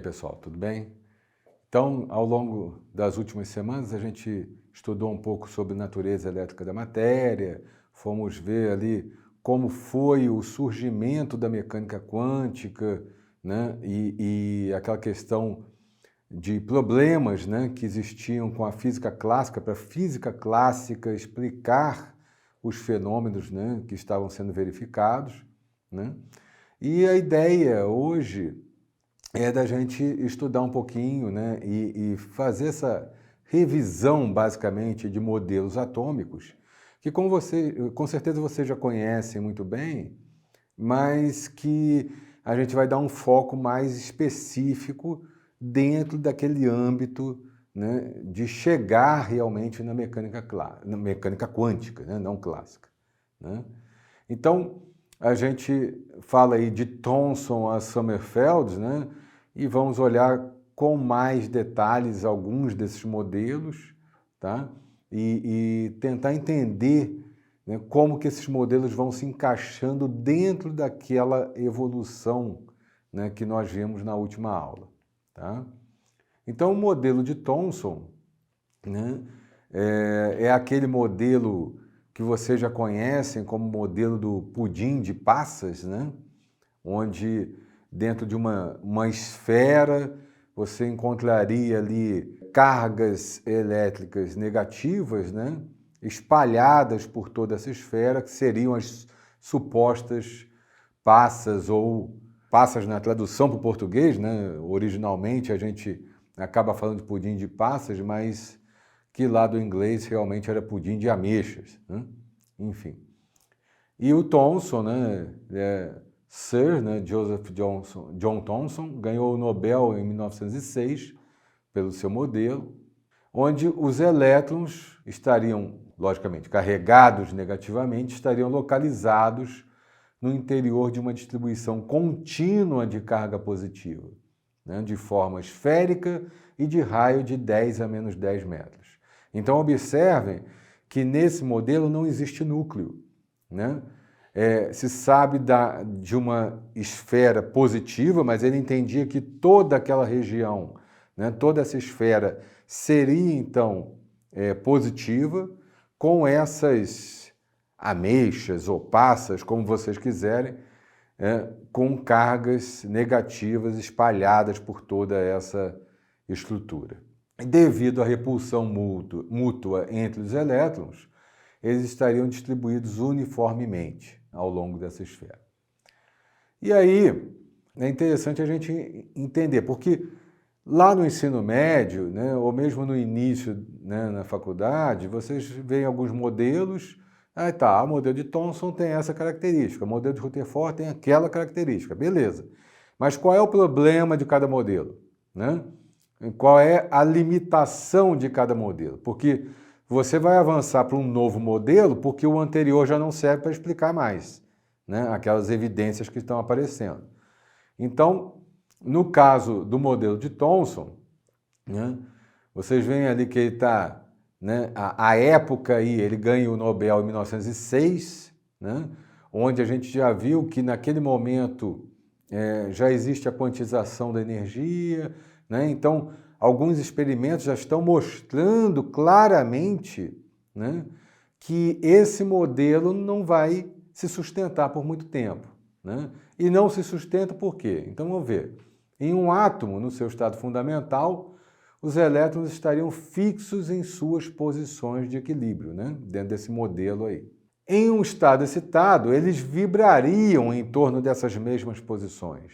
pessoal, tudo bem? Então, ao longo das últimas semanas, a gente estudou um pouco sobre natureza elétrica da matéria, fomos ver ali como foi o surgimento da mecânica quântica, né? E aquela questão de problemas, né, que existiam com a física clássica, para a física clássica explicar os fenômenos, né, que estavam sendo verificados, né? E a ideia hoje é da gente estudar um pouquinho, né, e fazer essa revisão, basicamente, de modelos atômicos, que com certeza vocês já conhecem muito bem, mas que a gente vai dar um foco mais específico dentro daquele âmbito, né, de chegar realmente na mecânica quântica, né, não clássica, né? Então, a gente fala aí de Thomson a Sommerfeld, né? E vamos olhar com mais detalhes alguns desses modelos, tá? E tentar entender, né, como que esses modelos vão se encaixando dentro daquela evolução, né, que nós vimos na última aula, tá? Então, o modelo de Thomson, né, é aquele modelo que vocês já conhecem como modelo do pudim de passas, né? Onde dentro de uma esfera você encontraria ali cargas elétricas negativas, né? Espalhadas por toda essa esfera, que seriam as supostas passas ou passas na tradução para o português, né? Originalmente a gente acaba falando de pudim de passas, mas que lá do inglês realmente era pudim de ameixas, né? Enfim. E o Thomson, né, Sir, né, John Thomson, ganhou o Nobel em 1906 pelo seu modelo, onde os elétrons estariam, logicamente, carregados negativamente, estariam localizados no interior de uma distribuição contínua de carga positiva, né, de forma esférica e de raio de 10 a menos 10 metros. Então, observem que nesse modelo não existe núcleo, né? Se sabe de uma esfera positiva, mas ele entendia que toda aquela região, né, toda essa esfera seria, então, positiva, com essas ameixas ou passas, como vocês quiserem, com cargas negativas espalhadas por toda essa estrutura. Devido à repulsão mútua entre os elétrons, eles estariam distribuídos uniformemente ao longo dessa esfera. E aí é interessante a gente entender, porque lá no ensino médio, né, ou mesmo no início, né, na faculdade, vocês veem alguns modelos. O modelo de Thomson tem essa característica, o modelo de Rutherford tem aquela característica, beleza. Mas qual é o problema de cada modelo, né? Qual é a limitação de cada modelo? Porque você vai avançar para um novo modelo porque o anterior já não serve para explicar mais, né, aquelas evidências que estão aparecendo. Então, no caso do modelo de Thomson, né, vocês veem ali que ele está, né, a época aí, ele ganha o Nobel em 1906, né, onde a gente já viu que naquele momento já existe a quantização da energia, né, então alguns experimentos já estão mostrando claramente, né, que esse modelo não vai se sustentar por muito tempo, né? E não se sustenta por quê? Então vamos ver. Em um átomo, no seu estado fundamental, os elétrons estariam fixos em suas posições de equilíbrio, né, dentro desse modelo aí. Em um estado excitado, eles vibrariam em torno dessas mesmas posições.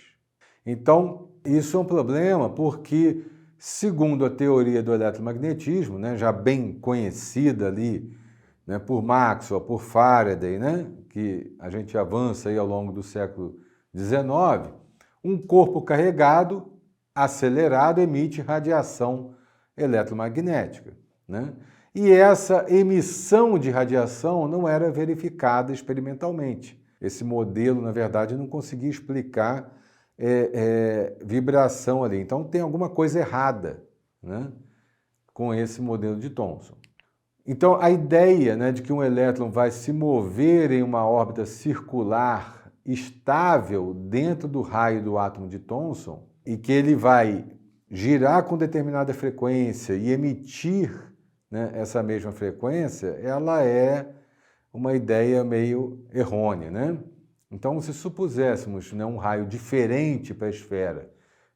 Então, isso é um problema porque, segundo a teoria do eletromagnetismo, né, já bem conhecida ali, né, por Maxwell, por Faraday, né, que a gente avança aí ao longo do século XIX, um corpo carregado, acelerado, emite radiação eletromagnética, né? E essa emissão de radiação não era verificada experimentalmente. Esse modelo, na verdade, não conseguia explicar vibração ali. Então tem alguma coisa errada, né, com esse modelo de Thomson. Então a ideia, né, de que um elétron vai se mover em uma órbita circular estável dentro do raio do átomo de Thomson, e que ele vai girar com determinada frequência e emitir, né, essa mesma frequência, ela é uma ideia meio errônea, né? Então, se supuséssemos, né, um raio diferente para a esfera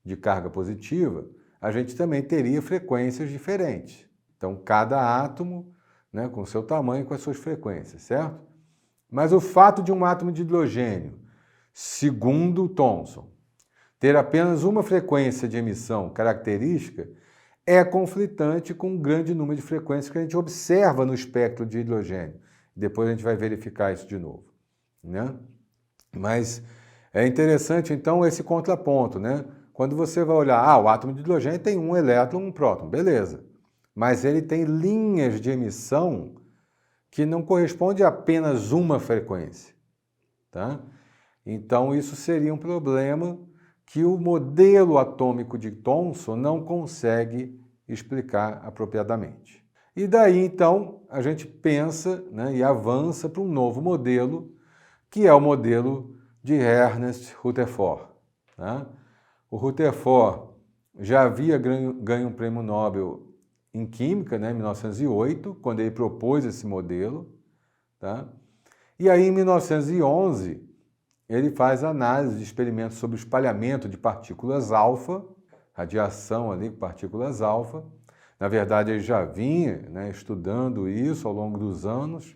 de carga positiva, a gente também teria frequências diferentes. Então, cada átomo, né, com seu tamanho e com as suas frequências, certo? Mas o fato de um átomo de hidrogênio, segundo Thomson, ter apenas uma frequência de emissão característica é conflitante com um grande número de frequências que a gente observa no espectro de hidrogênio. Depois a gente vai verificar isso de novo, né? Mas é interessante, então, esse contraponto, né? Quando você vai olhar, o átomo de hidrogênio tem um elétron e um próton, beleza. Mas ele tem linhas de emissão que não correspondem a apenas uma frequência, tá? Então, isso seria um problema que o modelo atômico de Thomson não consegue explicar apropriadamente. E daí, então, a gente pensa, né, e avança para um novo modelo, que é o modelo de Ernest Rutherford, tá? O Rutherford já havia ganho um prêmio Nobel em Química, né, em 1908, quando ele propôs esse modelo, tá? E aí, em 1911, ele faz análise de experimentos sobre o espalhamento de partículas alfa, radiação ali com partículas alfa. Na verdade, ele já vinha, né, estudando isso ao longo dos anos,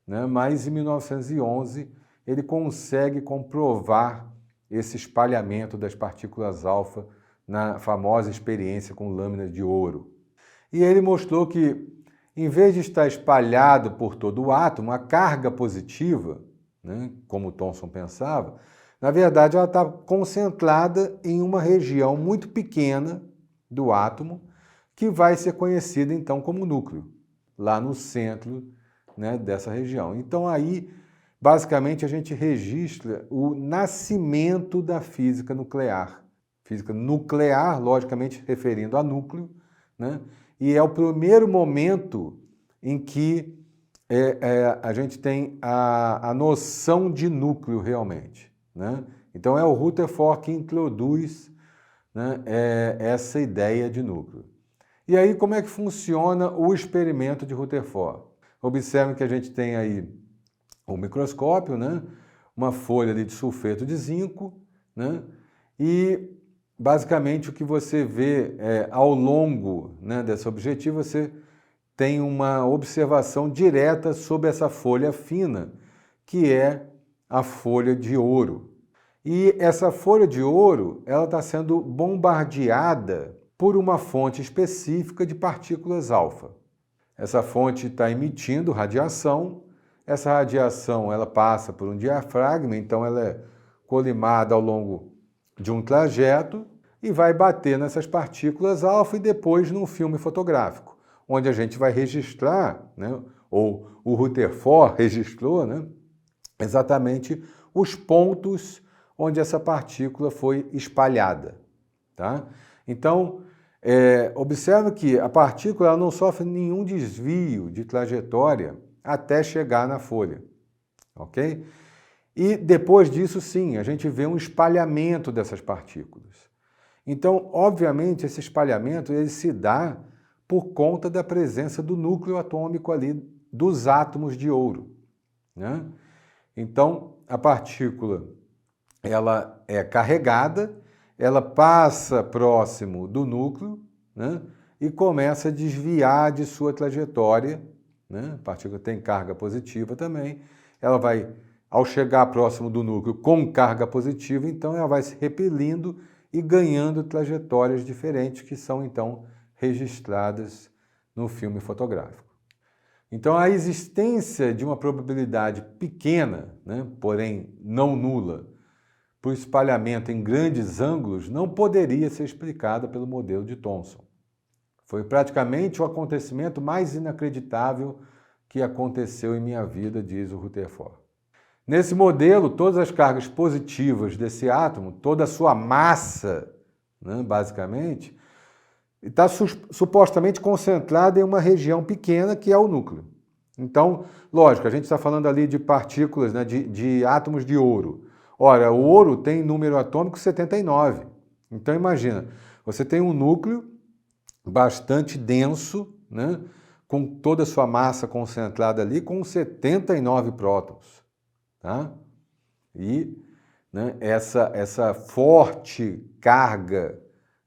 né, mas em 1911 ele consegue comprovar esse espalhamento das partículas alfa na famosa experiência com lâminas de ouro. E ele mostrou que, em vez de estar espalhado por todo o átomo, a carga positiva, né, como Thomson pensava, na verdade ela está concentrada em uma região muito pequena do átomo, que vai ser conhecida então como núcleo, lá no centro, né, dessa região. Então aí, basicamente, a gente registra o nascimento da física nuclear. Física nuclear, logicamente, referindo a núcleo, né? E é o primeiro momento em que a gente tem a noção de núcleo realmente, né? Então é o Rutherford que introduz, né, essa ideia de núcleo. E aí como é que funciona o experimento de Rutherford? Observem que a gente tem aí o microscópio, né, uma folha ali de sulfeto de zinco, né, e basicamente o que você vê ao longo, né, dessa objetiva, você tem uma observação direta sobre essa folha fina, que é a folha de ouro. E essa folha de ouro, ela está sendo bombardeada por uma fonte específica de partículas alfa. Essa fonte está emitindo radiação, essa radiação ela passa por um diafragma, então ela é colimada ao longo de um trajeto e vai bater nessas partículas alfa e depois num filme fotográfico, onde a gente vai registrar, né, ou o Rutherford registrou, né, exatamente os pontos onde essa partícula foi espalhada, tá? Então, observe que a partícula ela não sofre nenhum desvio de trajetória até chegar na folha, ok? E depois disso, sim, a gente vê um espalhamento dessas partículas. Então, obviamente, esse espalhamento ele se dá por conta da presença do núcleo atômico ali dos átomos de ouro, né? Então, a partícula ela é carregada, ela passa próximo do núcleo, né, e começa a desviar de sua trajetória, né? A partícula tem carga positiva também, ela vai, ao chegar próximo do núcleo com carga positiva, então ela vai se repelindo e ganhando trajetórias diferentes que são então registradas no filme fotográfico. Então a existência de uma probabilidade pequena, né, porém não nula, para o espalhamento em grandes ângulos não poderia ser explicada pelo modelo de Thomson. Foi praticamente o acontecimento mais inacreditável que aconteceu em minha vida, diz o Rutherford. Nesse modelo, todas as cargas positivas desse átomo, toda a sua massa, né, basicamente, está supostamente concentrada em uma região pequena que é o núcleo. Então, lógico, a gente está falando ali de partículas, né, de átomos de ouro. Ora, o ouro tem número atômico 79. Então imagina, você tem um núcleo bastante denso, né, com toda a sua massa concentrada ali, com 79 prótons. Tá? E, né, essa forte carga,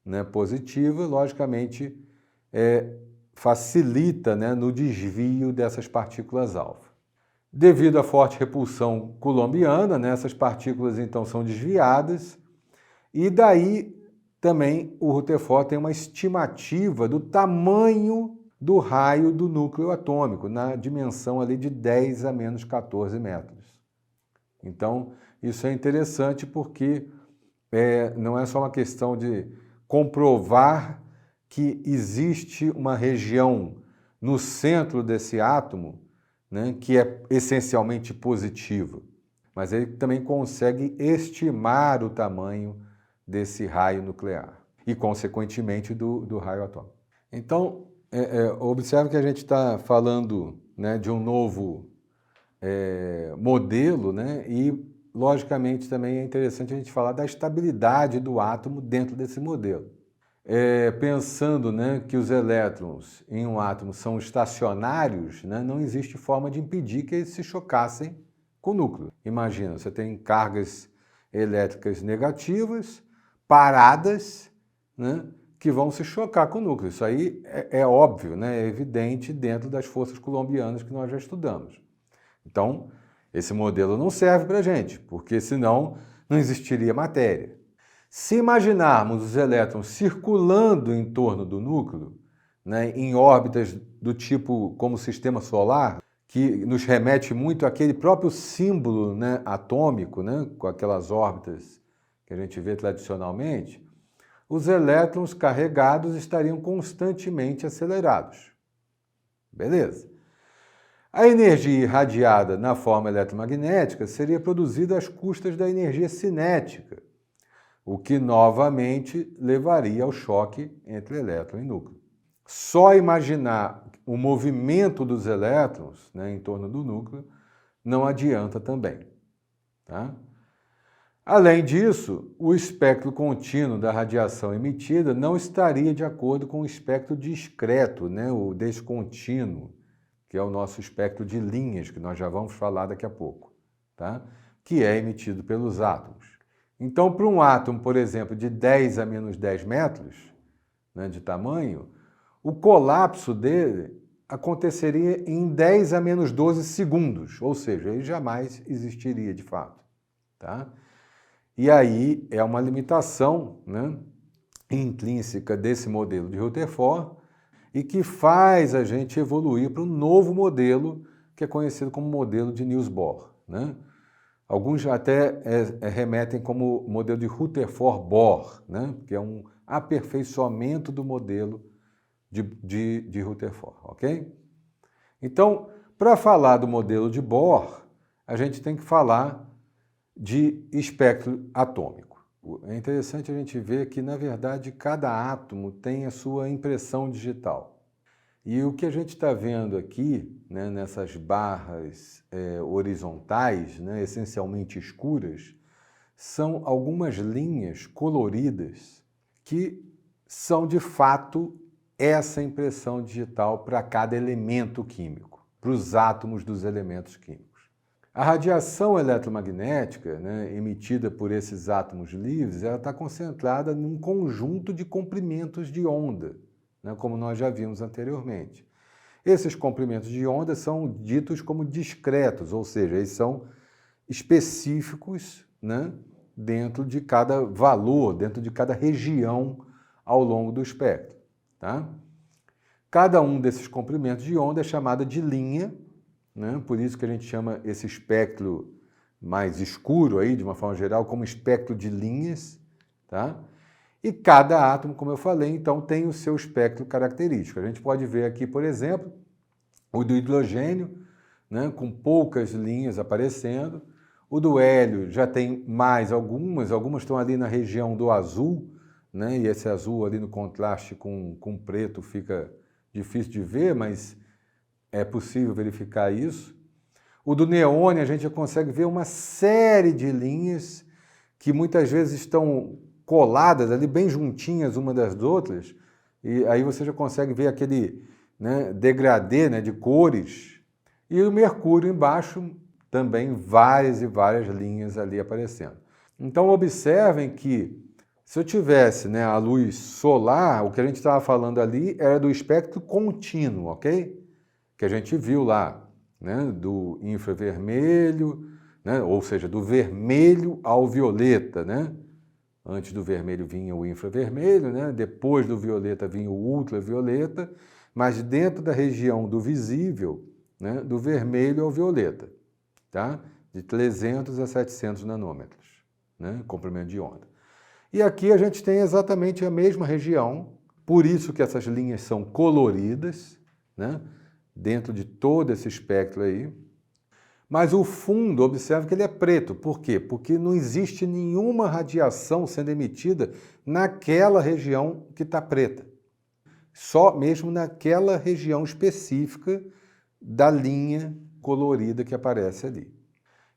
né, positiva, logicamente, facilita, né, no desvio dessas partículas alfa. Devido à forte repulsão coulombiana, né, essas partículas então são desviadas, e daí também o Rutherford tem uma estimativa do tamanho do raio do núcleo atômico, na dimensão ali de 10 a menos 14 metros. Então, isso é interessante porque não é só uma questão de comprovar que existe uma região no centro desse átomo, né, que é essencialmente positiva, mas ele também consegue estimar o tamanho desse raio nuclear e, consequentemente, do raio atômico. Então, observe que a gente está falando, né, de um novo modelo, né, e, logicamente, também é interessante a gente falar da estabilidade do átomo dentro desse modelo. Pensando, né, que os elétrons em um átomo são estacionários, né, não existe forma de impedir que eles se chocassem com o núcleo. Imagina, você tem cargas elétricas negativas, paradas, né, que vão se chocar com o núcleo. Isso aí é óbvio, né, é evidente dentro das forças coulombianas que nós já estudamos. Então, esse modelo não serve para a gente, porque senão não existiria matéria. Se imaginarmos os elétrons circulando em torno do núcleo, né, em órbitas do tipo como o sistema solar, que nos remete muito àquele próprio símbolo, né, atômico, né, com aquelas órbitas que a gente vê tradicionalmente, os elétrons carregados estariam constantemente acelerados. Beleza. A energia irradiada na forma eletromagnética seria produzida às custas da energia cinética, o que novamente levaria ao choque entre elétron e núcleo. Só imaginar o movimento dos elétrons, né, em torno do núcleo não adianta também. Tá? Além disso, o espectro contínuo da radiação emitida não estaria de acordo com o espectro discreto, né, o descontínuo, que é o nosso espectro de linhas, que nós já vamos falar daqui a pouco, tá? Que é emitido pelos átomos. Então, para um átomo, por exemplo, de 10 a menos 10 metros, né, de tamanho, o colapso dele aconteceria em 10 a menos 12 segundos, ou seja, ele jamais existiria de fato. Tá? E aí é uma limitação, né, intrínseca desse modelo de Rutherford e que faz a gente evoluir para um novo modelo que é conhecido como modelo de Niels Bohr. Né? Alguns até remetem como modelo de Rutherford-Bohr, né? Que é um aperfeiçoamento do modelo de Rutherford, ok? Então, para falar do modelo de Bohr, a gente tem que falar de espectro atômico. É interessante a gente ver que, na verdade, cada átomo tem a sua impressão digital. E o que a gente está vendo aqui, né, nessas barras horizontais, né, essencialmente escuras, são algumas linhas coloridas que são, de fato, essa impressão digital para cada elemento químico, para os átomos dos elementos químicos. A radiação eletromagnética, né, emitida por esses átomos livres, ela está concentrada num conjunto de comprimentos de onda, né, como nós já vimos anteriormente. Esses comprimentos de onda são ditos como discretos, ou seja, eles são específicos, né, dentro de cada valor, dentro de cada região ao longo do espectro. Tá? Cada um desses comprimentos de onda é chamado de linha, né, por isso que a gente chama esse espectro mais escuro, aí, de uma forma geral, como espectro de linhas. Tá? E cada átomo, como eu falei, então tem o seu espectro característico. A gente pode ver aqui, por exemplo, o do hidrogênio, né, com poucas linhas aparecendo. O do hélio já tem mais algumas estão ali na região do azul, né, e esse azul ali no contraste com preto fica difícil de ver, mas é possível verificar isso. O do neônio a gente já consegue ver uma série de linhas que muitas vezes estão coladas ali, bem juntinhas uma das outras, e aí você já consegue ver aquele, né, degradê, né, de cores. E o Mercúrio embaixo, também várias e várias linhas ali aparecendo. Então observem que se eu tivesse, né, a luz solar, o que a gente estava falando ali era do espectro contínuo, ok? Que a gente viu lá, né, do infravermelho, né, ou seja, do vermelho ao violeta, né? Antes do vermelho vinha o infravermelho, né? Depois do violeta vinha o ultravioleta, mas dentro da região do visível, né, do vermelho ao violeta, tá? De 300 a 700 nanômetros, né, comprimento de onda. E aqui a gente tem exatamente a mesma região, por isso que essas linhas são coloridas, né, dentro de todo esse espectro aí. Mas o fundo, observe que ele é preto. Por quê? Porque não existe nenhuma radiação sendo emitida naquela região que está preta. Só mesmo naquela região específica da linha colorida que aparece ali.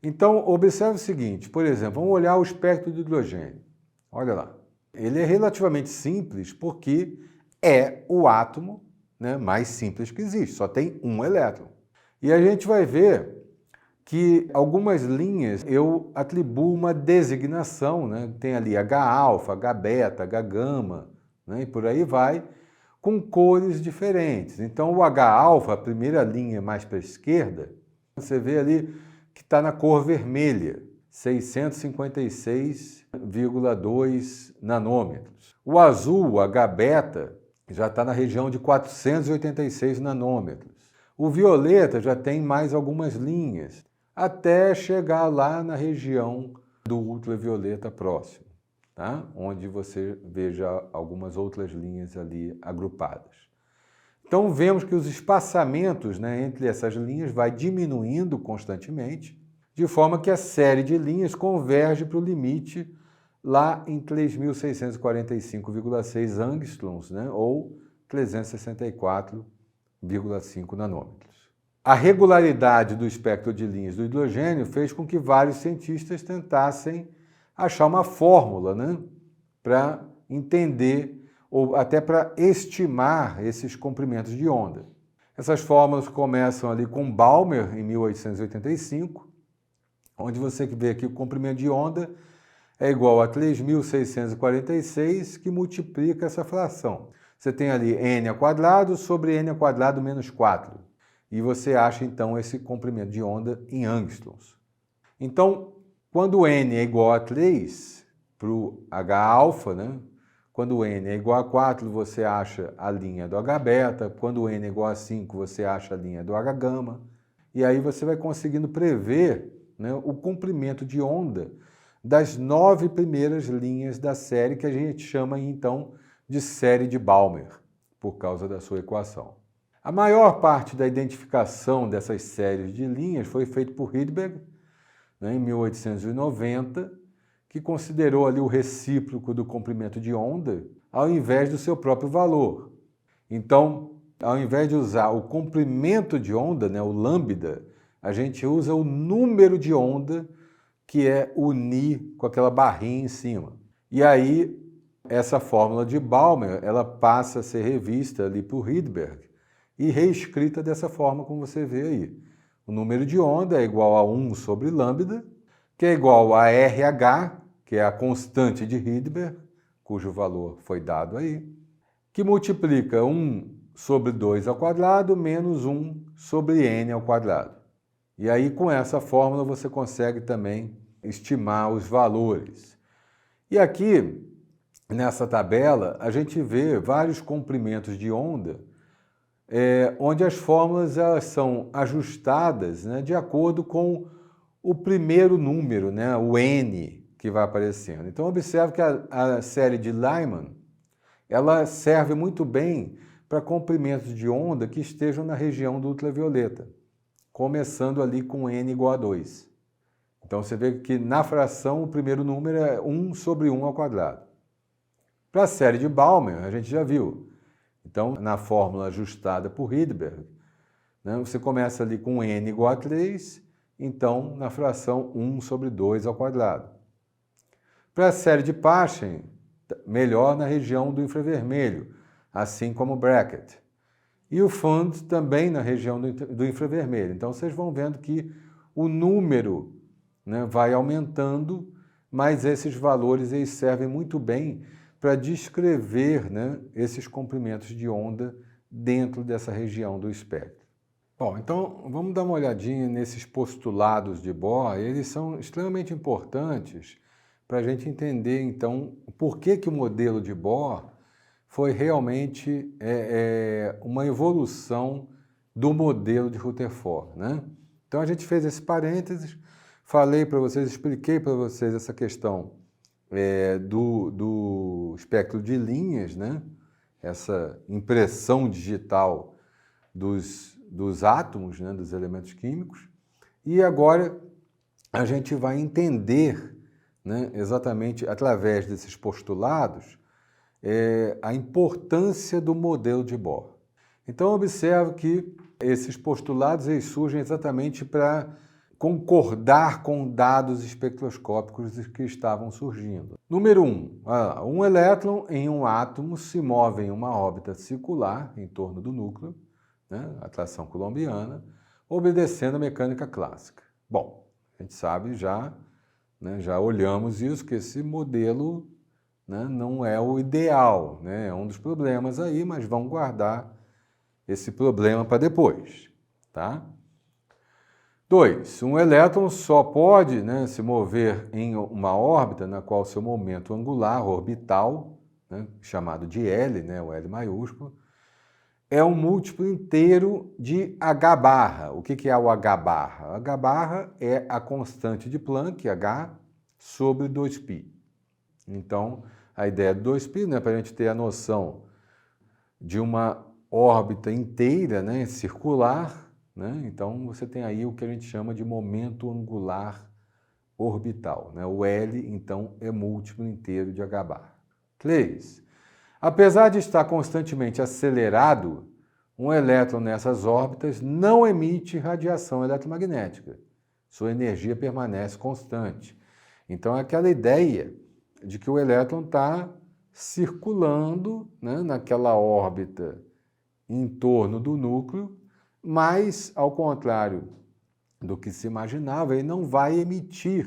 Então, observe o seguinte, por exemplo, vamos olhar o espectro de hidrogênio. Olha lá. Ele é relativamente simples porque é o átomo, né, mais simples que existe, só tem um elétron. E a gente vai ver que algumas linhas eu atribuo uma designação, né? Tem ali H-alfa, H-beta, H-gama, né? E por aí vai, com cores diferentes. Então o H-alfa, a primeira linha mais para a esquerda, você vê ali que está na cor vermelha, 656,2 nanômetros. O azul, o H-beta, já está na região de 486 nanômetros. O violeta já tem mais algumas linhas, até chegar lá na região do ultravioleta próximo, tá? Onde você veja algumas outras linhas ali agrupadas. Então vemos que os espaçamentos, né, entre essas linhas vai diminuindo constantemente, de forma que a série de linhas converge para o limite lá em 3.645,6 angstroms, né, ou 364,5 nanômetros. A regularidade do espectro de linhas do hidrogênio fez com que vários cientistas tentassem achar uma fórmula, né, para entender ou até para estimar esses comprimentos de onda. Essas fórmulas começam ali com Balmer, em 1885, onde você vê que o comprimento de onda é igual a 3.646, que multiplica essa fração. Você tem ali n ao quadrado sobre n ao quadrado menos 4. E você acha, então, esse comprimento de onda em angstroms. Então, quando n é igual a 3, para o H-alfa, né? Quando n é igual a 4, você acha a linha do H-beta. Quando n é igual a 5, você acha a linha do H-gama. E aí você vai conseguindo prever, né, o comprimento de onda das 9 primeiras linhas da série, que a gente chama, então, de série de Balmer, por causa da sua equação. A maior parte da identificação dessas séries de linhas foi feita por Rydberg, né, em 1890, que considerou ali o recíproco do comprimento de onda ao invés do seu próprio valor. Então, ao invés de usar o comprimento de onda, né, o lambda, a gente usa o número de onda, que é o Ni com aquela barrinha em cima. E aí, essa fórmula de Balmer, ela passa a ser revista ali por Rydberg e reescrita dessa forma como você vê aí. O número de onda é igual a 1 sobre lambda, que é igual a RH, que é a constante de Rydberg, cujo valor foi dado aí, que multiplica 1 sobre 2 ao quadrado menos 1 sobre n ao quadrado. E aí, com essa fórmula, você consegue também estimar os valores. E aqui, nessa tabela, a gente vê vários comprimentos de onda, onde as fórmulas elas são ajustadas, né, de acordo com o primeiro número, né, o n, que vai aparecendo. Então, observe que a série de Lyman ela serve muito bem para comprimentos de onda que estejam na região do ultravioleta, começando ali com n igual a 2. Então, você vê que na fração o primeiro número é 1 sobre 1 ao quadrado. Para a série de Balmer, a gente já viu. Então, na fórmula ajustada por Rydberg, né, você começa ali com n igual a 3, então, na fração 1 sobre 2 ao quadrado. Para a série de Paschen, melhor na região do infravermelho, assim como o Brackett. E o Fund também na região do infravermelho. Então vocês vão vendo que o número, né, vai aumentando, mas esses valores eles servem muito bem para descrever, né, esses comprimentos de onda dentro dessa região do espectro. Bom, então vamos dar uma olhadinha nesses postulados de Bohr. Eles são extremamente importantes para a gente entender, então, por que o modelo de Bohr foi realmente uma evolução do modelo de Rutherford, né? Então a gente fez esse parênteses, falei para vocês, expliquei para vocês essa questão do espectro de linhas, né? Essa impressão digital dos átomos, né? Dos elementos químicos. E agora a gente vai entender, né? Exatamente através desses postulados, a importância do modelo de Bohr. Então, observe que esses postulados eles surgem exatamente para concordar com dados espectroscópicos que estavam surgindo. Número 1. Um elétron em um átomo se move em uma órbita circular em torno do núcleo, né, atração coulombiana, obedecendo a mecânica clássica. Bom, a gente sabe já, né, já olhamos isso, que esse modelo, né, não é o ideal, né, é um dos problemas aí, mas vamos guardar esse problema para depois, tá? 2. Um elétron só pode, né, se mover em uma órbita na qual seu momento angular orbital, né, chamado de L, né, o L maiúsculo, é um múltiplo inteiro de h barra. O que é o h barra? H barra é a constante de Planck, h, sobre 2π. Então, a ideia do 2π, né, para a gente ter a noção de uma órbita inteira, né, circular, né, então você tem aí o que a gente chama de momento angular orbital. Né, o L, então, é múltiplo inteiro de h barra. 3. Apesar de estar constantemente acelerado, um elétron nessas órbitas não emite radiação eletromagnética. Sua energia permanece constante. Então, é aquela ideia de que o elétron está circulando, né, naquela órbita em torno do núcleo, mas, ao contrário do que se imaginava, ele não vai emitir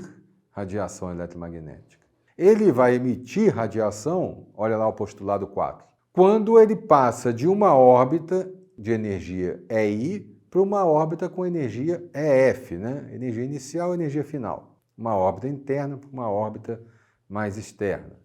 radiação eletromagnética. Ele vai emitir radiação, olha lá o postulado 4, quando ele passa de uma órbita de energia EI para uma órbita com energia EF, né? Energia inicial e energia final. Uma órbita interna para uma órbita mais externa.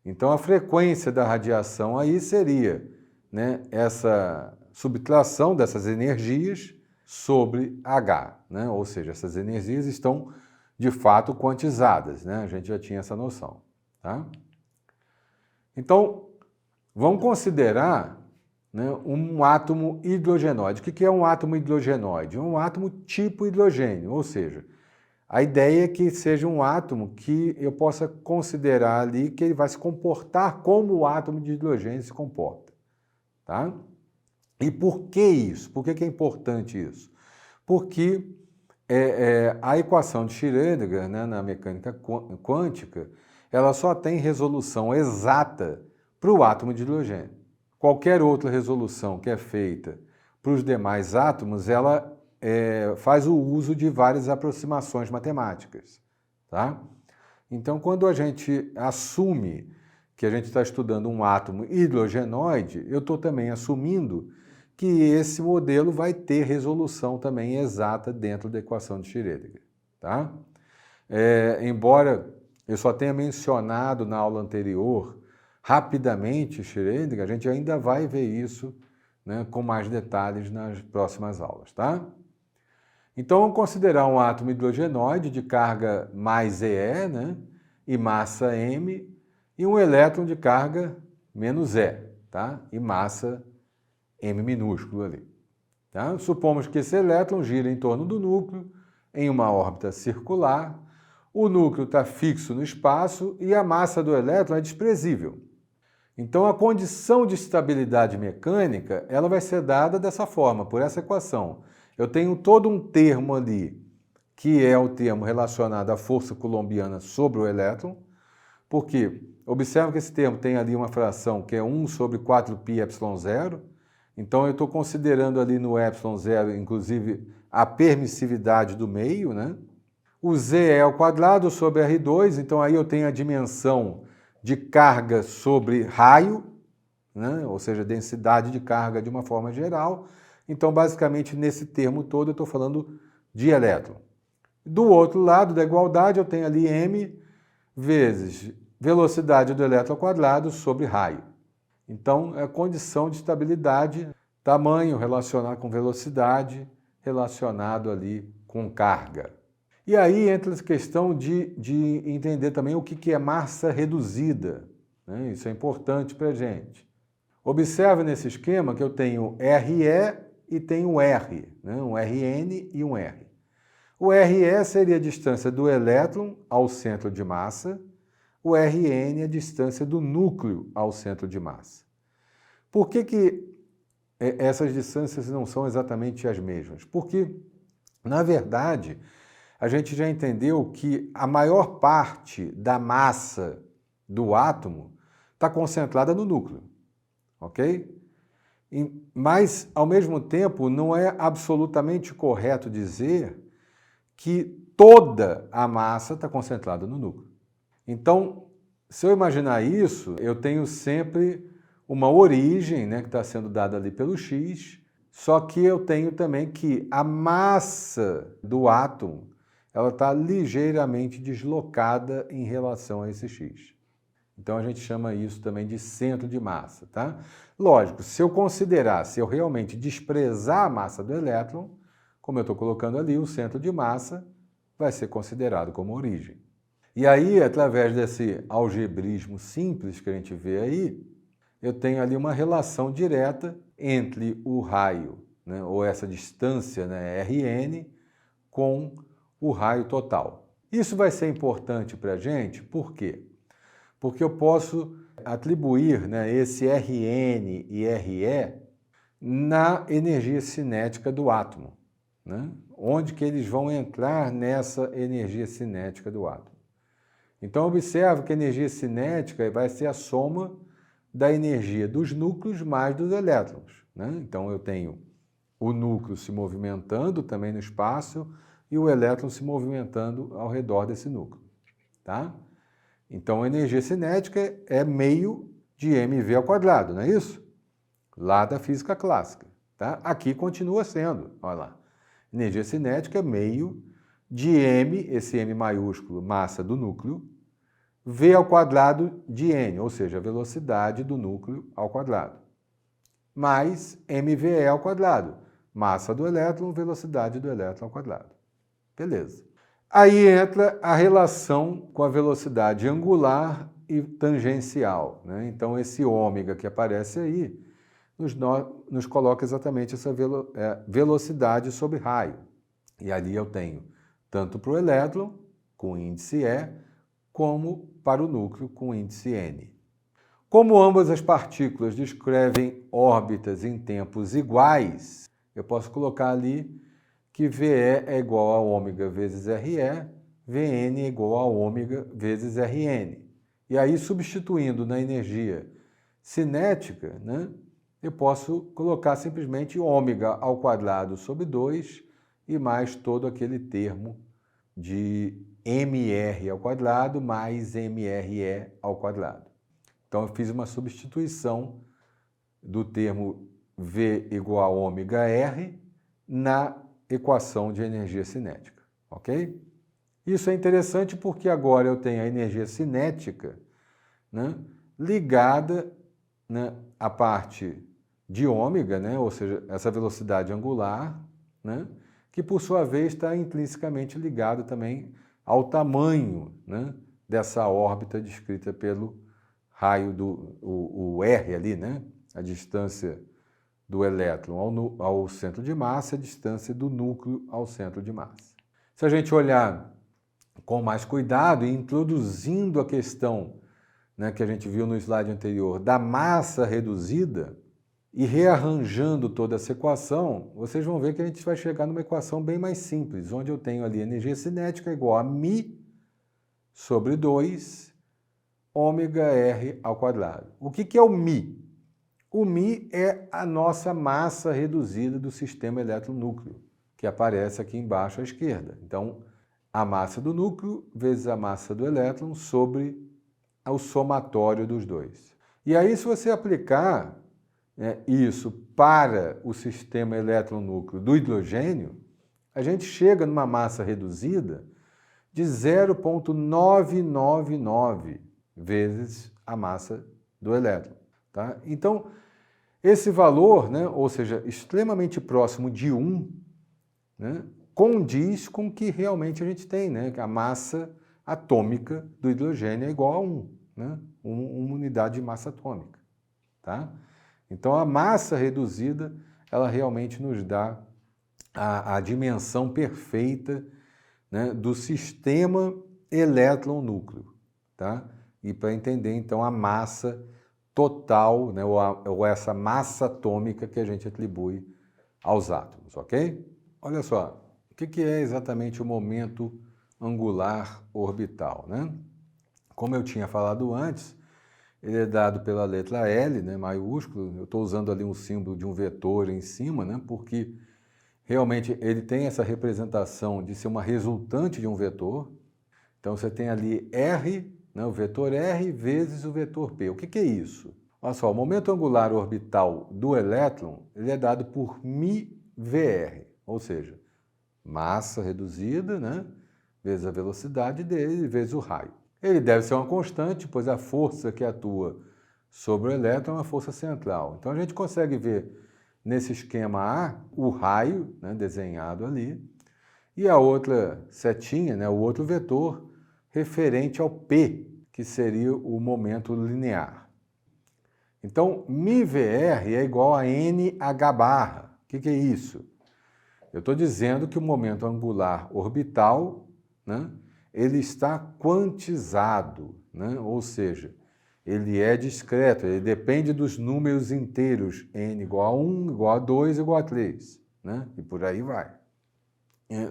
Então, a frequência da radiação aí seria, né, essa subtração dessas energias sobre H, né? Ou seja, essas energias estão de fato quantizadas, né? A gente já tinha essa noção, tá? Então, vamos considerar, né, um átomo hidrogenoide. O que é um átomo hidrogenoide? Um átomo tipo hidrogênio, ou seja, a ideia é que seja um átomo que eu possa considerar ali que ele vai se comportar como o átomo de hidrogênio se comporta, tá? E por que isso? Por que é importante isso? Porque a equação de Schrödinger, né, na mecânica quântica, ela só tem resolução exata para o átomo de hidrogênio. Qualquer outra resolução que é feita para os demais átomos, ela faz o uso de várias aproximações matemáticas, tá? Então, quando a gente assume que a gente está estudando um átomo hidrogenoide, eu estou também assumindo que esse modelo vai ter resolução também exata dentro da equação de Schrödinger, tá? Embora eu só tenha mencionado na aula anterior rapidamente Schrödinger, a gente ainda vai ver isso, né, com mais detalhes nas próximas aulas, tá? Então, vamos considerar um átomo hidrogenoide de carga mais EE, né, e massa m, e um elétron de carga menos E, tá? E massa m minúsculo ali. Tá? Supomos que esse elétron gira em torno do núcleo, em uma órbita circular, o núcleo está fixo no espaço e a massa do elétron é desprezível. Então, a condição de estabilidade mecânica ela vai ser dada dessa forma, por essa equação. Eu tenho todo um termo ali, que é o termo relacionado à força coulombiana sobre o elétron, porque Observe que esse termo tem ali uma fração que é 1 sobre 4πε0, então eu estou considerando ali no ε0, inclusive, a permissividade do meio, né? O z é ao quadrado sobre R2, então aí eu tenho a dimensão de carga sobre raio, né? Ou seja, densidade de carga de uma forma geral. Então, basicamente, nesse termo todo, eu estou falando de elétron. Do outro lado da igualdade, eu tenho ali m vezes velocidade do elétron ao quadrado sobre raio. Então, é a condição de estabilidade, tamanho relacionado com velocidade, relacionado ali com carga. E aí entra a questão de entender também o que é massa reduzida, né? Isso é importante para a gente. Observe nesse esquema que eu tenho RE e tenho R, né? Um RN e um R. O RE seria a distância do elétron ao centro de massa, o RN é a distância do núcleo ao centro de massa. Por que essas distâncias não são exatamente as mesmas? Porque, na verdade, a gente já entendeu que a maior parte da massa do átomo está concentrada no núcleo, ok? Mas, ao mesmo tempo, não é absolutamente correto dizer que toda a massa está concentrada no núcleo. Então, se eu imaginar isso, eu tenho sempre uma origem, né, que está sendo dada ali pelo x, só que eu tenho também que a massa do átomo ela está ligeiramente deslocada em relação a esse x. Então a gente chama isso também de centro de massa, tá? Lógico, se eu realmente desprezar a massa do elétron, como eu estou colocando ali, o centro de massa vai ser considerado como origem. E aí, através desse algebrismo simples que a gente vê aí, eu tenho ali uma relação direta entre o raio, né, ou essa distância, né, Rn, com o raio total. Isso vai ser importante para a gente, por quê? Porque eu posso atribuir, né, esse Rn e Re na energia cinética do átomo, né? Onde que eles vão entrar nessa energia cinética do átomo. Então, observe que a energia cinética vai ser a soma da energia dos núcleos mais dos elétrons, né? Então, eu tenho o núcleo se movimentando também no espaço e o elétron se movimentando ao redor desse núcleo, tá? Então, a energia cinética é meio de mv ao quadrado, não é isso? Lá da física clássica, tá? Aqui continua sendo, olha lá. Energia cinética é meio de m, esse m maiúsculo, massa do núcleo, v ao quadrado de n, ou seja, a velocidade do núcleo ao quadrado, mais mve ao quadrado, massa do elétron, velocidade do elétron ao quadrado. Beleza. Aí entra a relação com a velocidade angular e tangencial, né? Então, esse ômega que aparece aí nos coloca exatamente essa velocidade sobre raio. E ali eu tenho tanto para o elétron, com índice E, como para o núcleo, com índice N. Como ambas as partículas descrevem órbitas em tempos iguais, eu posso colocar ali que VE é igual a ômega vezes RE, Vn é igual a ômega vezes Rn. E aí, substituindo na energia cinética, né, eu posso colocar simplesmente ômega ao quadrado sobre 2 e mais todo aquele termo de mr ao quadrado mais mre ao quadrado. Então, eu fiz uma substituição do termo V igual a ômega R na equação de energia cinética, ok? Isso é interessante porque agora eu tenho a energia cinética, né, ligada, né, à parte de ômega, né, ou seja, essa velocidade angular, né, que por sua vez está intrinsecamente ligado também ao tamanho, né, dessa órbita descrita pelo raio o R ali, né, a distância do elétron ao centro de massa, a distância do núcleo ao centro de massa. Se a gente olhar com mais cuidado e introduzindo a questão, né, que a gente viu no slide anterior, da massa reduzida, e rearranjando toda essa equação, vocês vão ver que a gente vai chegar numa equação bem mais simples, onde eu tenho ali energia cinética igual a μ sobre 2 ômega R ao quadrado. O que é o μ? O μ é a nossa massa reduzida do sistema eletronúcleo, que aparece aqui embaixo à esquerda. Então, a massa do núcleo vezes a massa do elétron sobre o somatório dos dois. E aí, se você aplicar isso para o sistema eletronúcleo do hidrogênio, a gente chega numa massa reduzida de 0,999 vezes a massa do elétron. Tá? Então, esse valor, ou seja, extremamente próximo de 1, condiz com o que realmente a gente tem, que a massa atômica do hidrogênio é igual a 1, uma unidade de massa atômica. Tá? Então, a massa reduzida, ela realmente nos dá a dimensão perfeita do sistema elétron-núcleo. Tá? E para entender, então, a massa total, ou essa massa atômica que a gente atribui aos átomos, ok? Olha só, o que é exatamente o momento angular orbital, Como eu tinha falado antes, ele é dado pela letra L, maiúsculo. Eu estou usando ali um símbolo de um vetor em cima, porque realmente ele tem essa representação de ser uma resultante de um vetor. Então você tem ali R, o vetor R vezes o vetor P. O que é isso? Olha só, o momento angular orbital do elétron ele é dado por μVr, ou seja, massa reduzida, vezes a velocidade dele, vezes o raio. Ele deve ser uma constante, pois a força que atua sobre o elétron é uma força central. Então a gente consegue ver nesse esquema A o raio, desenhado ali, e a outra setinha, o outro vetor, referente ao P, que seria o momento linear. Então, μVr é igual a NH barra. O que é isso? Eu estou dizendo que o momento angular orbital, ele está quantizado, ou seja, ele é discreto, ele depende dos números inteiros, n igual a 1, igual a 2, igual a 3, e por aí vai.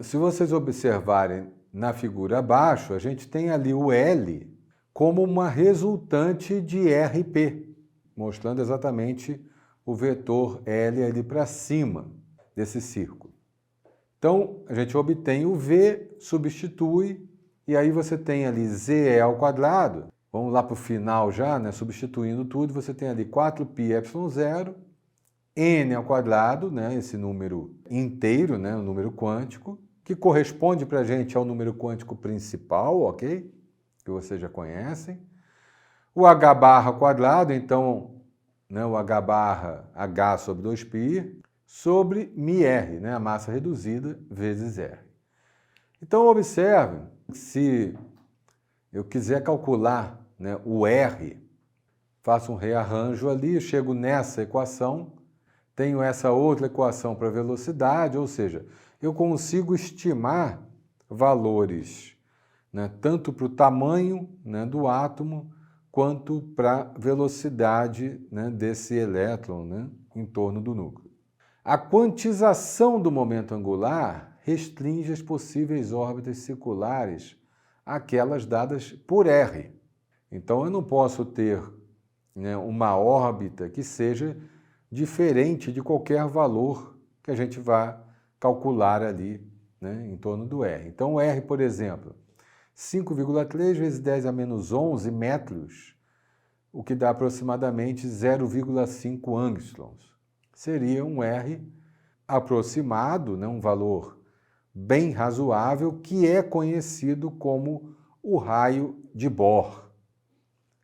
Se vocês observarem na figura abaixo, a gente tem ali o L como uma resultante de RP, mostrando exatamente o vetor L ali para cima desse círculo. Então, a gente obtém o V, substitui, e aí você tem ali ZE ao quadrado. Vamos lá para o final já, substituindo tudo, você tem ali 4πε0, n ao quadrado, esse número inteiro, o número quântico, que corresponde para a gente ao número quântico principal, ok? Que vocês já conhecem. O h barra ao quadrado, então, o h barra h sobre 2π, sobre μr, a massa reduzida, vezes R. Então, observe, se eu quiser calcular o R, faço um rearranjo ali, chego nessa equação, tenho essa outra equação para velocidade, ou seja, eu consigo estimar valores tanto para o tamanho do átomo, quanto para a velocidade desse elétron em torno do núcleo. A quantização do momento angular restringe as possíveis órbitas circulares àquelas dadas por R. Então, eu não posso ter uma órbita que seja diferente de qualquer valor que a gente vá calcular ali em torno do R. Então, o R, por exemplo, 5,3 vezes 10 a menos 11 metros, o que dá aproximadamente 0,5 angstroms. Seria um R aproximado, um valor bem razoável, que é conhecido como o raio de Bohr.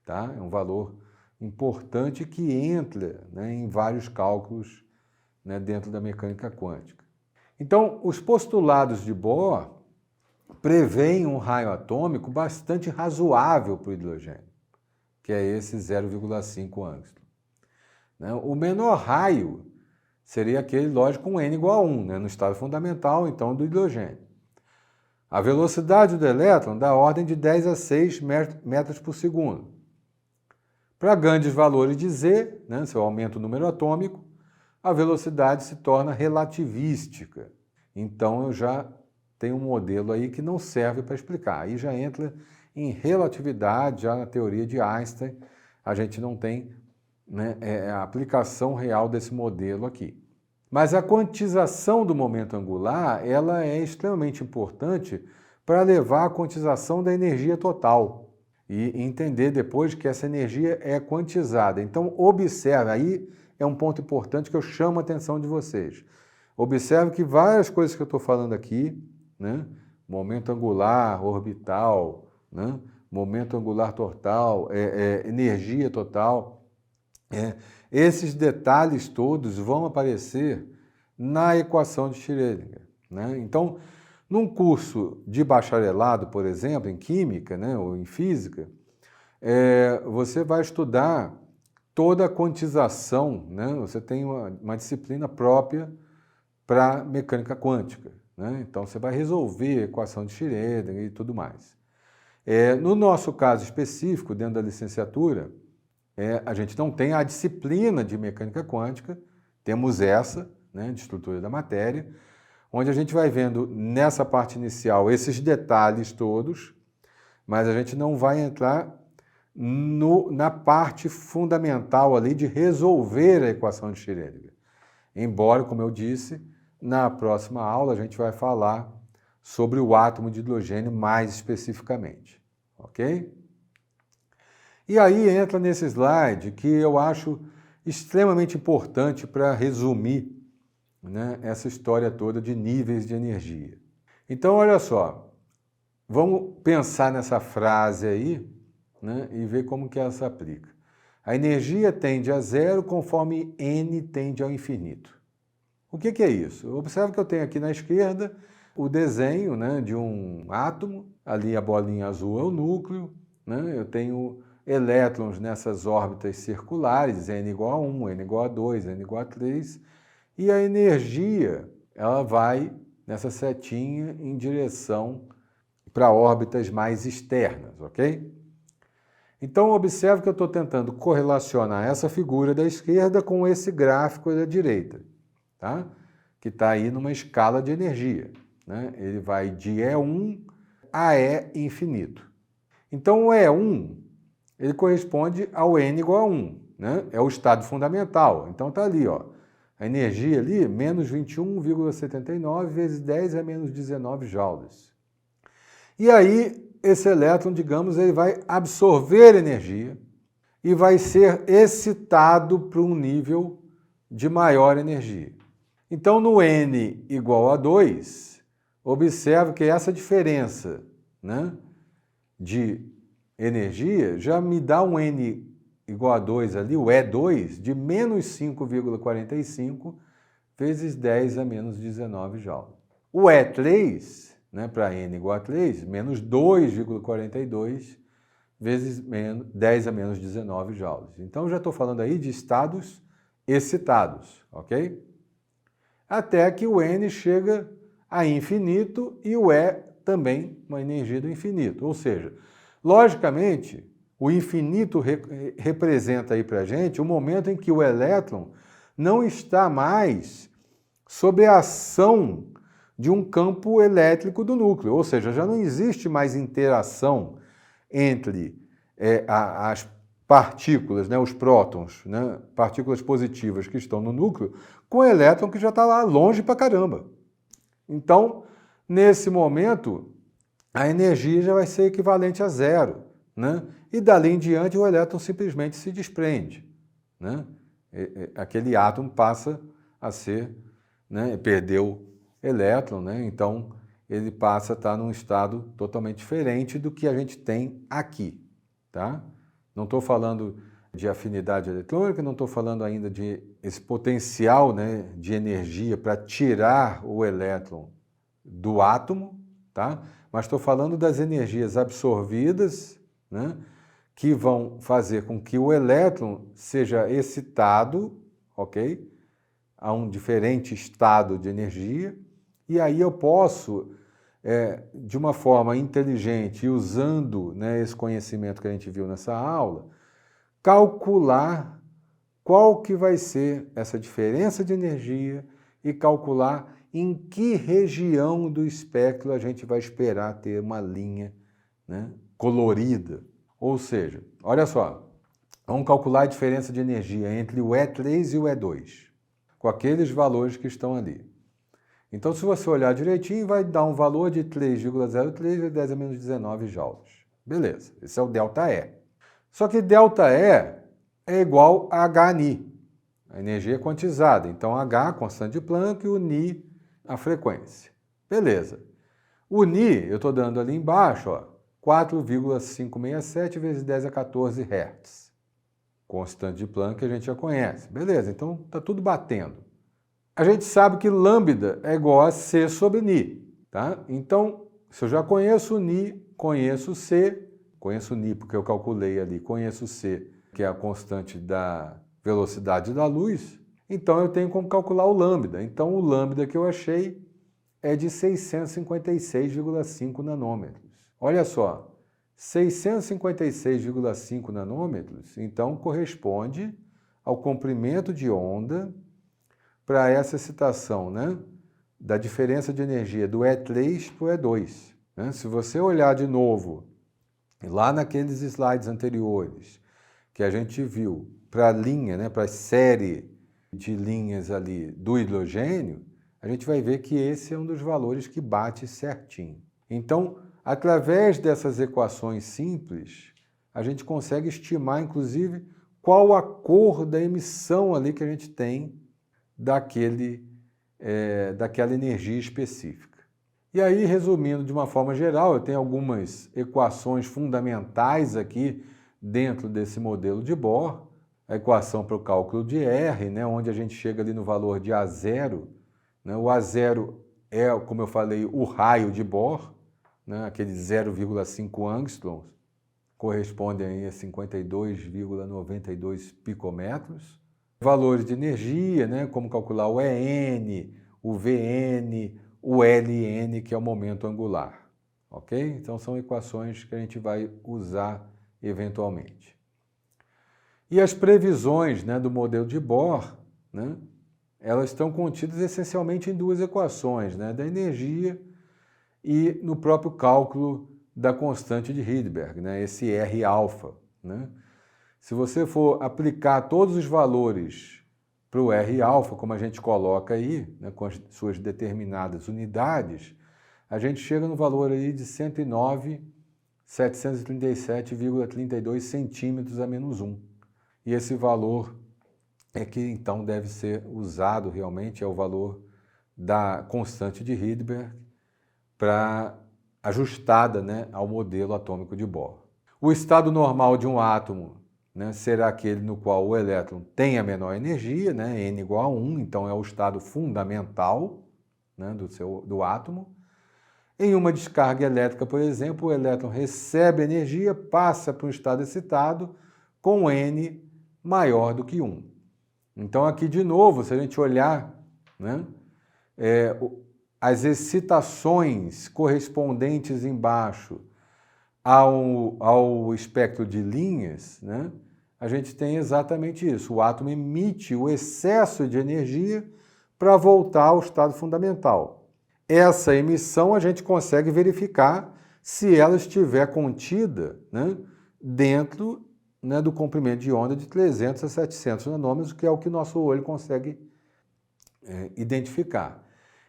Tá? É um valor importante que entra em vários cálculos dentro da mecânica quântica. Então, os postulados de Bohr prevêem um raio atômico bastante razoável para o hidrogênio, que é esse 0,5 angstrom. O menor raio seria aquele, lógico, com n igual a 1, no estado fundamental, então, do hidrogênio. A velocidade do elétron dá ordem de 10 a 6 metros por segundo. Para grandes valores de Z, se eu aumento o número atômico, a velocidade se torna relativística. Então, eu já tenho um modelo aí que não serve para explicar. Aí já entra em relatividade, já na teoria de Einstein, a gente não tem, né, a aplicação real desse modelo aqui. Mas a quantização do momento angular, ela é extremamente importante para levar à quantização da energia total e entender depois que essa energia é quantizada. Então, observe, aí é um ponto importante que eu chamo a atenção de vocês. Observe que várias coisas que eu estou falando aqui, né, momento angular, orbital, né, momento angular total, energia total, esses detalhes todos vão aparecer na equação de Schrödinger, né? Então, num curso de bacharelado, por exemplo, em química, né, ou em física, você vai estudar toda a quantização, né? Você tem uma disciplina própria para mecânica quântica, né? Então, você vai resolver a equação de Schrödinger e tudo mais. No nosso caso específico, dentro da licenciatura, a gente não tem a disciplina de mecânica quântica, temos essa, né, de estrutura da matéria, onde a gente vai vendo nessa parte inicial esses detalhes todos, mas a gente não vai entrar na parte fundamental ali de resolver a equação de Schrödinger. Embora, como eu disse, na próxima aula a gente vai falar sobre o átomo de hidrogênio mais especificamente, ok? E aí entra nesse slide que eu acho extremamente importante para resumir, né, essa história toda de níveis de energia. Então, olha só, vamos pensar nessa frase aí, né, e ver como que ela se aplica. A energia tende a zero conforme n tende ao infinito. O que é isso? Observe que eu tenho aqui na esquerda o desenho, né, de um átomo, ali a bolinha azul é o núcleo, né, eu tenho elétrons nessas órbitas circulares, n igual a 1, n igual a 2, n igual a 3, e a energia ela vai nessa setinha em direção para órbitas mais externas, ok? Então, observe que eu estou tentando correlacionar essa figura da esquerda com esse gráfico da direita, tá? Que está aí numa escala de energia, né? Ele vai de E1 a E infinito. Então, o E1 ele corresponde ao N igual a 1, né? É o estado fundamental. Então, está ali, ó, a energia ali, menos 21,79 vezes 10 a menos 19 joules. E aí, esse elétron, digamos, ele vai absorver energia e vai ser excitado para um nível de maior energia. Então, no N igual a 2, observe que essa diferença, né, de energia já me dá um N igual a 2 ali, o E2, de menos 5,45 vezes 10 a menos 19 joules. O E3, né, para N igual a 3, menos 2,42 vezes 10 a menos 19 joules. Então, eu já estou falando aí de estados excitados, ok? Até que o N chega a infinito e o E também uma energia do infinito. Ou seja, logicamente, o infinito representa aí para a gente o momento em que o elétron não está mais sob a ação de um campo elétrico do núcleo, ou seja, já não existe mais interação entre as partículas, né, os prótons, né, partículas positivas que estão no núcleo, com o elétron que já está lá longe pra caramba. Então, nesse momento, a energia já vai ser equivalente a zero, né? E dali em diante o elétron simplesmente se desprende, né? Aquele átomo passa a ser, né, perdeu elétron, né? Então ele passa a estar num estado totalmente diferente do que a gente tem aqui, tá? Não estou falando de afinidade eletrônica, não estou falando ainda de esse potencial, né, de energia para tirar o elétron do átomo, tá? Mas estou falando das energias absorvidas, né, que vão fazer com que o elétron seja excitado, ok? A um diferente estado de energia, e aí eu posso, de uma forma inteligente e usando, né, esse conhecimento que a gente viu nessa aula, calcular qual que vai ser essa diferença de energia e calcular em que região do espectro a gente vai esperar ter uma linha, né, colorida. Ou seja, olha só, vamos calcular a diferença de energia entre o E3 e o E2, com aqueles valores que estão ali. Então, se você olhar direitinho, vai dar um valor de 3,03 vezes 10 a menos 19 joules. Beleza, esse é o ΔE. Só que ΔE é igual a HNI, a energia quantizada. Então, H, constante de Planck, e o Ni, a frequência. Beleza. O Ni, eu estou dando ali embaixo, ó, 4,567 vezes 10 a 14 Hz. Constante de Planck que a gente já conhece. Beleza, então está tudo batendo. A gente sabe que lambda é igual a C sobre Ni, tá? Então, se eu já conheço o Ni, conheço o C, conheço o Ni porque eu calculei ali, conheço o C, que é a constante da velocidade da luz, então eu tenho como calcular o lambda. Então, o lambda que eu achei é de 656,5 nanômetros. Olha só, 656,5 nanômetros, então corresponde ao comprimento de onda para essa excitação, né, da diferença de energia do E3 para o E2. Né? Se você olhar de novo, lá naqueles slides anteriores, que a gente viu para a linha, né, para a série de linhas ali do hidrogênio, a gente vai ver que esse é um dos valores que bate certinho. Então, através dessas equações simples, a gente consegue estimar, inclusive, qual a cor da emissão ali que a gente tem daquela energia específica. E aí, resumindo de uma forma geral, eu tenho algumas equações fundamentais aqui dentro desse modelo de Bohr. A equação para o cálculo de R, né, onde a gente chega ali no valor de A0. Né, o A0 é, como eu falei, o raio de Bohr, né, aquele 0,5 angstroms, corresponde aí a 52,92 picômetros. Valores de energia, né, como calcular o EN, o VN, o LN, que é o momento angular. Ok? Então são equações que a gente vai usar eventualmente. E as previsões, né, do modelo de Bohr, né, elas estão contidas essencialmente em duas equações, né, da energia e no próprio cálculo da constante de Rydberg, né, esse R-alfa, né? Se você for aplicar todos os valores para o R-alfa, como a gente coloca aí, né, com as suas determinadas unidades, a gente chega no valor aí de 109.737,32 centímetros a menos 1. E esse valor é que então deve ser usado realmente, é o valor da constante de Rydberg ajustada, né, ao modelo atômico de Bohr. O estado normal de um átomo, né, será aquele no qual o elétron tem a menor energia, né, N igual a 1, então é o estado fundamental, né, do átomo. Em uma descarga elétrica, por exemplo, o elétron recebe energia, passa para um estado excitado com N maior do que 1. Então aqui de novo, se a gente olhar, né, as excitações correspondentes embaixo ao espectro de linhas, né, a gente tem exatamente isso. O átomo emite o excesso de energia para voltar ao estado fundamental. Essa emissão a gente consegue verificar se ela estiver contida, né, dentro, né, do comprimento de onda de 300 a 700 nanômetros, que é o que nosso olho consegue identificar.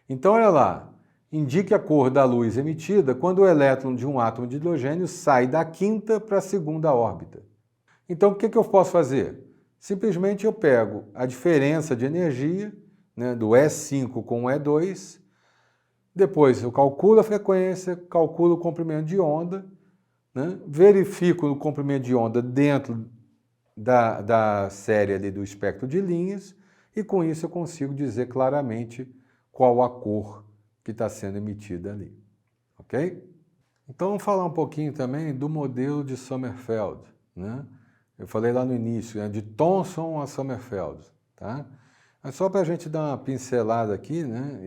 Então, olha lá, indique a cor da luz emitida quando o elétron de um átomo de hidrogênio sai da quinta para a segunda órbita. Então, o que eu posso fazer? Simplesmente eu pego a diferença de energia, né, do E5 com o E2, depois eu calculo a frequência, calculo o comprimento de onda, né, verifico o comprimento de onda dentro da série ali do espectro de linhas e com isso eu consigo dizer claramente qual a cor que está sendo emitida ali. Ok? Então vamos falar um pouquinho também do modelo de Sommerfeld, né? Eu falei lá no início, de Thomson a Sommerfeld, tá? Mas só para a gente dar uma pincelada aqui, né,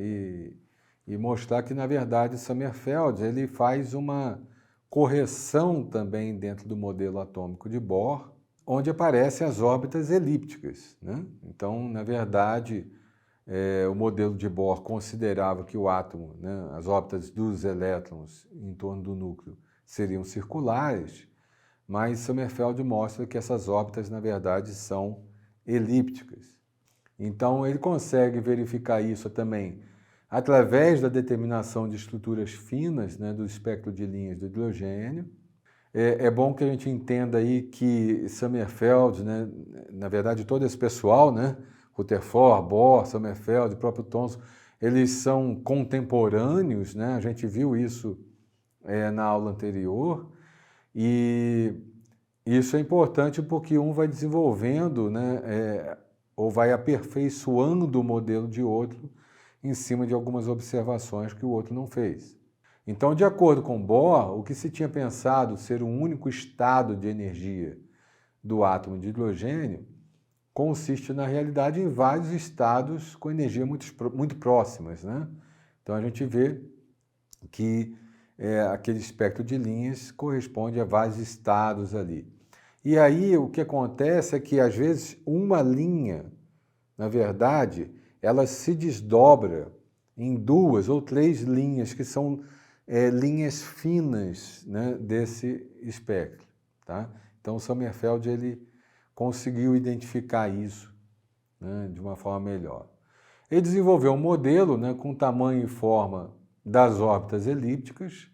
e mostrar que, na verdade, Sommerfeld ele faz uma correção também dentro do modelo atômico de Bohr, onde aparecem as órbitas elípticas, né? Então, na verdade, o modelo de Bohr considerava que o átomo, né, as órbitas dos elétrons em torno do núcleo, seriam circulares, mas Sommerfeld mostra que essas órbitas, na verdade, são elípticas. Então, ele consegue verificar isso também através da determinação de estruturas finas, né, do espectro de linhas do hidrogênio. É bom que a gente entenda aí que Sommerfeld, né, na verdade, todo esse pessoal, né, Rutherford, Bohr, Sommerfeld, próprio Thomson, eles são contemporâneos, né, a gente viu isso na aula anterior, e isso é importante porque um vai desenvolvendo, né, ou vai aperfeiçoando o modelo de outro em cima de algumas observações que o outro não fez. Então, de acordo com Bohr, o que se tinha pensado ser um único estado de energia do átomo de hidrogênio consiste, na realidade, em vários estados com energia muito próximas, né? Então, a gente vê que aquele espectro de linhas corresponde a vários estados ali. E aí, o que acontece é que, às vezes, uma linha, na verdade, ela se desdobra em 2 ou 3 linhas que são linhas finas, né, desse espectro. Tá? Então, o Sommerfeld ele conseguiu identificar isso, né, de uma forma melhor. Ele desenvolveu um modelo, né, com tamanho e forma das órbitas elípticas,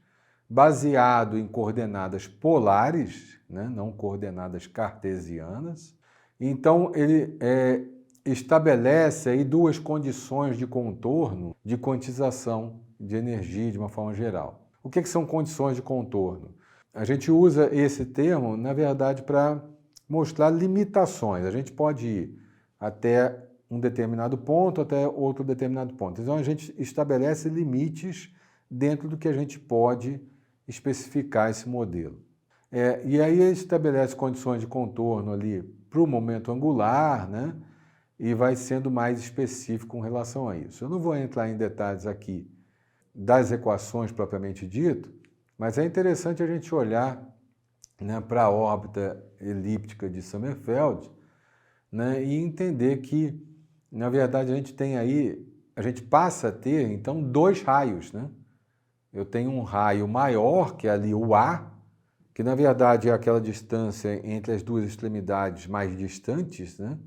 baseado em coordenadas polares, né, não coordenadas cartesianas. Então, ele estabelece aí 2 condições de contorno de quantização de energia de uma forma geral. O que são condições de contorno? A gente usa esse termo, na verdade, para mostrar limitações. A gente pode ir até um determinado ponto, até outro determinado ponto. Então, a gente estabelece limites dentro do que a gente pode especificar esse modelo. E aí ele estabelece condições de contorno ali para o momento angular, né? E vai sendo mais específico com relação a isso. Eu não vou entrar em detalhes aqui das equações propriamente dito, mas é interessante a gente olhar, né, para a órbita elíptica de Sommerfeld, né, e entender que, na verdade, a gente passa a ter, então, 2 raios, né? Eu tenho um raio maior, que é ali o A, que na verdade é aquela distância entre as 2 extremidades mais distantes, né?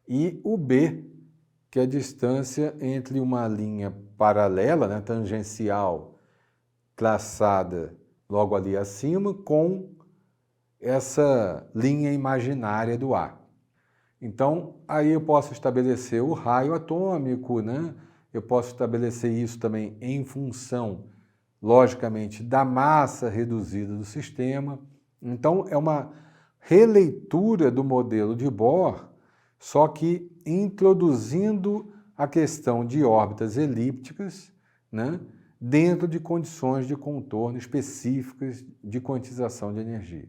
E o B, que é a distância entre uma linha paralela, né, tangencial, traçada logo ali acima, com essa linha imaginária do A. Então, aí eu posso estabelecer o raio atômico, né? Eu posso estabelecer isso também em função, logicamente, da massa reduzida do sistema. Então, é uma releitura do modelo de Bohr, só que introduzindo a questão de órbitas elípticas, né, dentro de condições de contorno específicas de quantização de energia.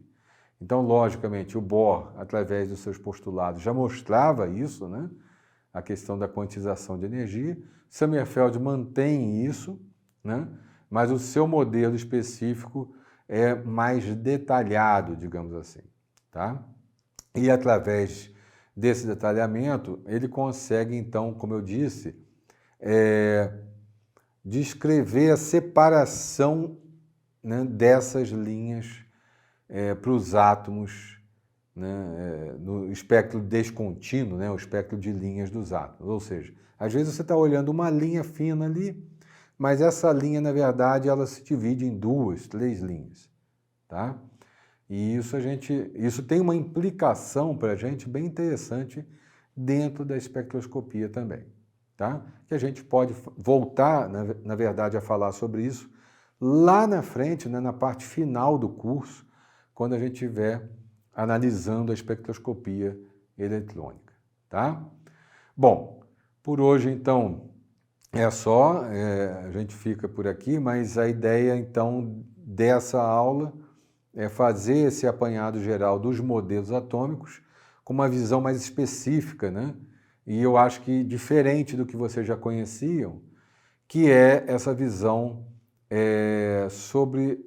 Então, logicamente, o Bohr, através dos seus postulados, já mostrava isso, né, a questão da quantização de energia. Sommerfeld mantém isso, né, mas o seu modelo específico é mais detalhado, digamos assim. Tá? E através desse detalhamento, ele consegue, então, como eu disse, descrever a separação, né, dessas linhas para os átomos, né, no espectro descontínuo, né, o espectro de linhas dos átomos. Ou seja, às vezes você está olhando uma linha fina ali, mas essa linha, na verdade, ela se divide em 2, 3 linhas. Tá? E isso tem uma implicação para a gente bem interessante dentro da espectroscopia também. Tá? Que a gente pode voltar, na verdade, a falar sobre isso lá na frente, né, na parte final do curso, quando a gente estiver analisando a espectroscopia eletrônica. Tá? Bom, por hoje, então, é só, a gente fica por aqui, mas a ideia, então, dessa aula é fazer esse apanhado geral dos modelos atômicos com uma visão mais específica, né? E eu acho que diferente do que vocês já conheciam, que é essa visão sobre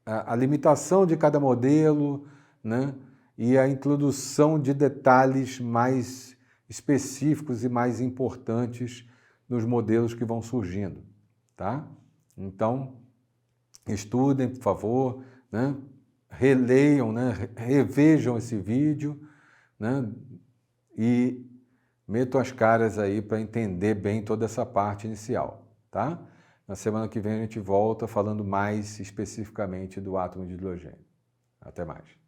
a limitação de cada modelo, né? E a introdução de detalhes mais específicos e mais importantes nos modelos que vão surgindo, tá? Então, Estudem, por favor, né? Releiam, né? Revejam esse vídeo, né? E metam as caras aí para entender bem toda essa parte inicial, tá? Na semana que vem a gente volta falando mais especificamente do átomo de hidrogênio. Até mais.